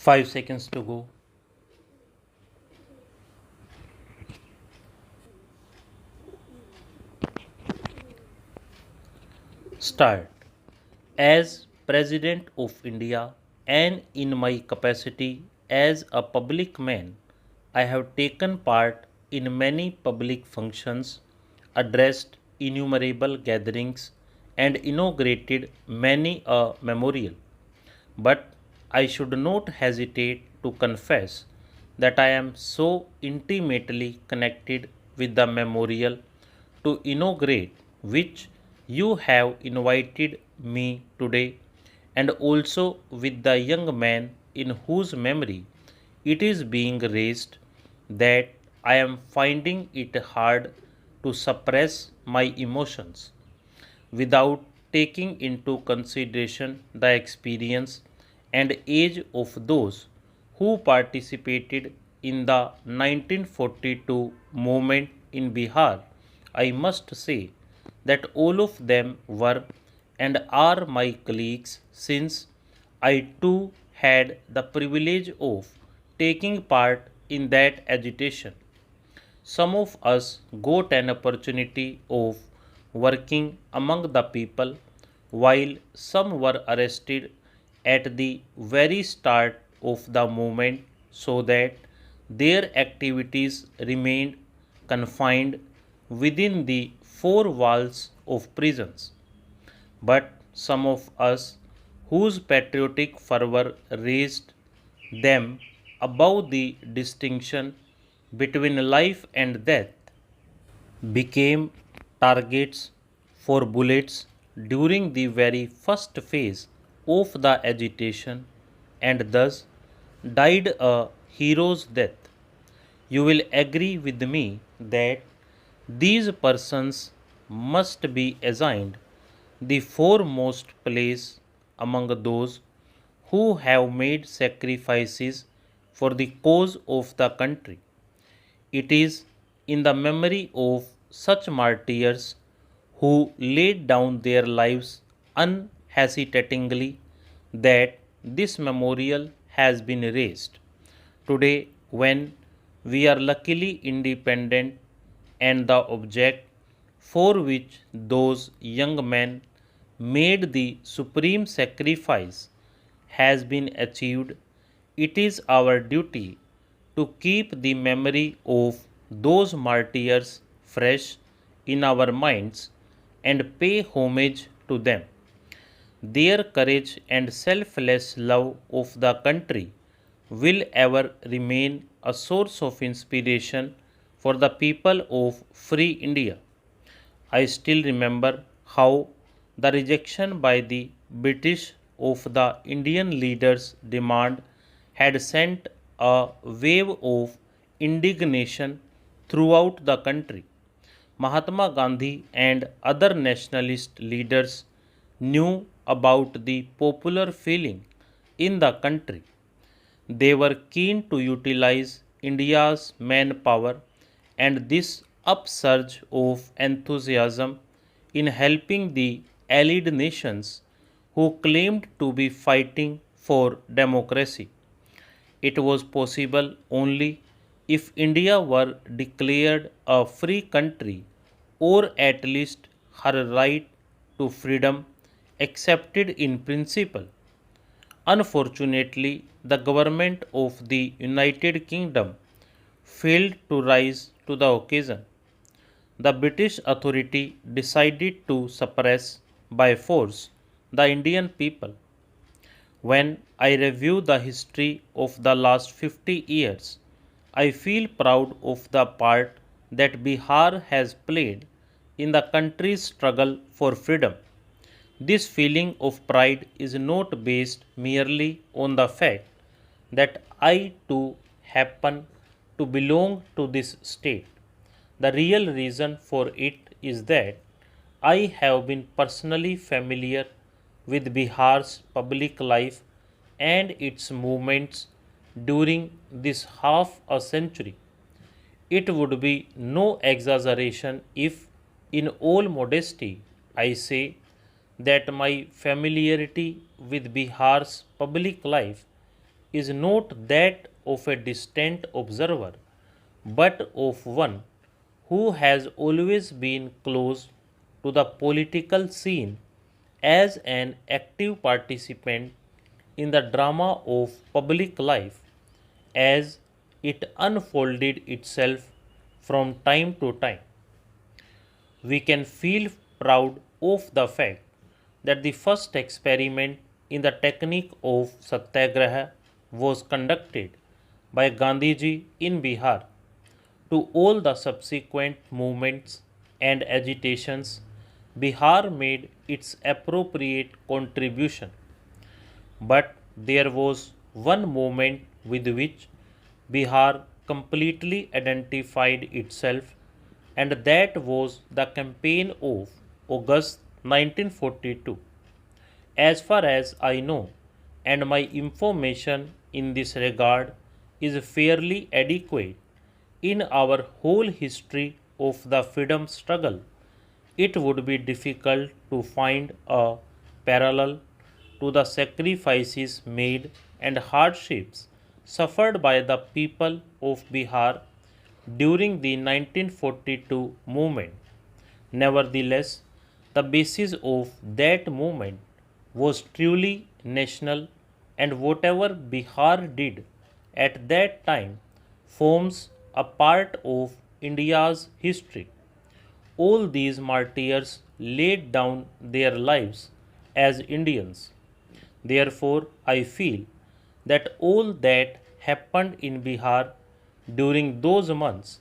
5 seconds to go. Start. As President of India and in my capacity as a public man, I have taken part in many public functions, addressed innumerable gatherings, and inaugurated many a memorial. But I should not hesitate to confess that I am so intimately connected with the memorial to inaugurate which you have invited me today, and also with the young man in whose memory it is being raised, that I am finding it hard to suppress my emotions without taking into consideration the experience and age of those who participated in the 1942 movement in Bihar. I must say that all of them were and are my colleagues, since I too had the privilege of taking part in that agitation. Some of us got an opportunity of working among the people, while some were arrested at the very start of the movement, so that their activities remained confined within the four walls of prisons. But some of us, whose patriotic fervor raised them above the distinction between life and death, became targets for bullets during the very first phase of the agitation, and thus died a hero's death. You will agree with me that these persons must be assigned the foremost place among those who have made sacrifices for the cause of the country. It is in the memory of such martyrs who laid down their lives unhesitatingly that this memorial has been raised. Today, when we are luckily independent, and the object for which those young men made the supreme sacrifice has been achieved, it is our duty to keep the memory of those martyrs fresh in our minds and pay homage to them. Their courage and selfless love of the country will ever remain a source of inspiration for the people of free India. I still remember how the rejection by the British of the Indian leaders' demand had sent a wave of indignation throughout the country. Mahatma Gandhi and other nationalist leaders knew about the popular feeling in the country. They were keen to utilize India's manpower and this upsurge of enthusiasm in helping the allied nations who claimed to be fighting for democracy. It was possible only if India were declared a free country, or at least her right to freedom accepted in principle. Unfortunately, the government of the United Kingdom failed to rise to the occasion. The British authority decided to suppress by force the Indian people. When I review the history of the last 50 years, I feel proud of the part that Bihar has played in the country's struggle for freedom. This feeling of pride is not based merely on the fact that I too happen to belong to this state. The real reason for it is that I have been personally familiar with Bihar's public life and its movements during this half a century. It would be no exaggeration if, in all modesty, I say that my familiarity with Bihar's public life is not that of a distant observer, but of one who has always been close to the political scene as an active participant in the drama of public life as it unfolded itself from time to time. We can feel proud of the fact that the first experiment in the technique of satyagraha was conducted by Gandhiji in Bihar. To all the subsequent movements and agitations, Bihar made its appropriate contribution. But there was one movement with which Bihar completely identified itself, and that was the campaign of August 1942. As far as I know, and my information in this regard is fairly adequate, in our whole history of the freedom struggle, it would be difficult to find a parallel to the sacrifices made and hardships suffered by the people of Bihar during the 1942 movement. Nevertheless, the basis of that movement was truly national, and whatever Bihar did at that time forms a part of India's history. All these martyrs laid down their lives as Indians. Therefore, I feel that all that happened in Bihar during those months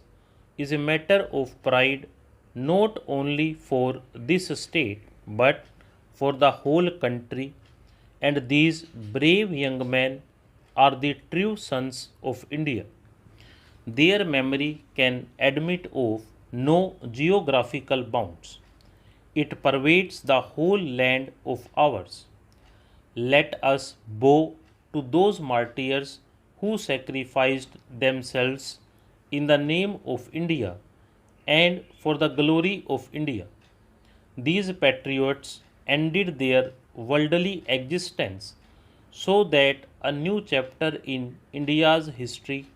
is a matter of pride not only for this state but for the whole country, and these brave young men are the true sons of India. Their memory can admit of no geographical bounds. It pervades the whole land of ours. Let us bow to those martyrs who sacrificed themselves in the name of India and for the glory of India. These patriots ended their worldly existence so that a new chapter in India's history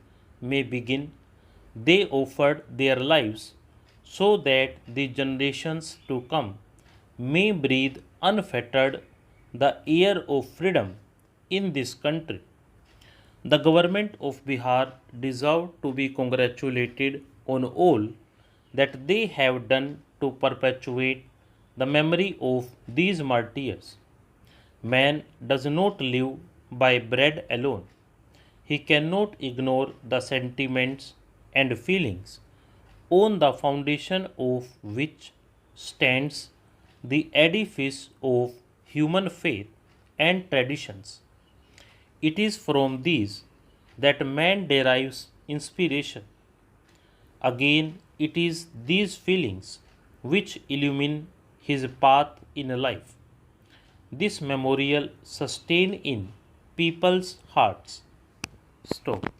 may begin. They offered their lives so that the generations to come may breathe unfettered the air of freedom in this country. The government of Bihar deserve to be congratulated on all that they have done to perpetuate the memory of these martyrs. Man does not live by bread alone. He cannot ignore the sentiments and feelings on the foundation of which stands the edifice of human faith and traditions. It is from these that man derives inspiration. Again, it is these feelings which illumine his path in life. This memorial sustain in people's hearts. Stop.